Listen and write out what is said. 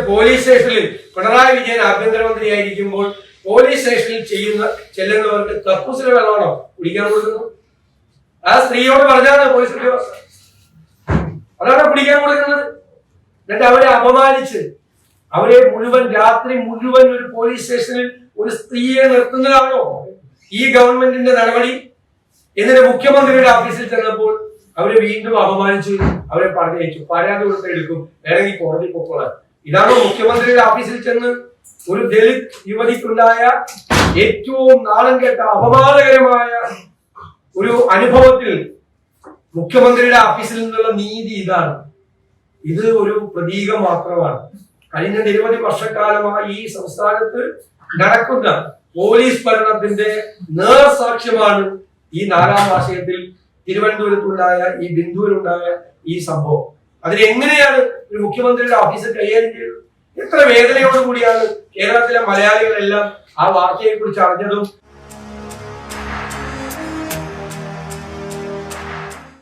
Police സ്റ്റേഷനിൽ Pinarayi Vijayan ആഭ്യന്തരമന്ത്രിയായിരിക്കുമ്പോൾ police സ്റ്റേഷനിൽ ചെല്ലുന്നവർക്ക് കക്കൂസിലെ വെള്ളമാണോ കുടിക്കാൻ കൊടുക്കുന്നത്? ആ സ്ത്രീയോട് പറഞ്ഞാണ് പോലീസ് ഉദ്യോഗസ്ഥർ, അതാണ് കുടിക്കാൻ കൊടുക്കുന്നത്. എന്നിട്ട് അവരെ അപമാനിച്ച് അവരെ മുഴുവൻ രാത്രി മുഴുവൻ ഒരു പോലീസ് സ്റ്റേഷനിൽ ഒരു സ്ത്രീയെ നിർത്തുന്നതാണോ ഈ ഗവൺമെന്റിന്റെ നടപടി? എന്നിട്ട് മുഖ്യമന്ത്രിയുടെ ഓഫീസിൽ ചെന്നപ്പോൾ അവരെ വീണ്ടും അപമാനിച്ചു, അവരെ പറഞ്ഞയച്ചു, പരാതി കൊടുത്ത് എടുക്കും, വേണമെങ്കിൽ കോടതി പൊക്കോളാൻ. ഇതാണോ മുഖ്യമന്ത്രിയുടെ ഓഫീസിൽ ചെന്ന് ഒരു ദളിത് യുവതിക്കുണ്ടായ ഏറ്റവും നാളം കെട്ട അപമാനകരമായ ഒരു അനുഭവത്തിൽ മുഖ്യമന്ത്രിയുടെ ഓഫീസിൽ നിന്നുള്ള നീതി ഇതാണ്. ഇത് ഒരു പ്രതീകം മാത്രമാണ്. കഴിഞ്ഞ നിരവധി വർഷക്കാലമായി ഈ സംസ്ഥാനത്ത് നടക്കുന്ന പോലീസ് ഭരണത്തിന്റെ നേർസാക്ഷ്യമാണ് ഈ 4-ാം വാർഷികത്തിൽ തിരുവനന്തപുരത്തുണ്ടായ ഈ ബിന്ദുവിലുണ്ടായ ഈ സംഭവം. അതിനെങ്ങനെയാണ് ഒരു മുഖ്യമന്ത്രിയുടെ ഓഫീസിൽ കൈകാര്യം ചെയ്തത്? എത്ര വേദനയോടുകൂടിയാണ് കേരളത്തിലെ മലയാളികളെല്ലാം ആ വാർത്തയെ കുറിച്ച് അറിഞ്ഞതും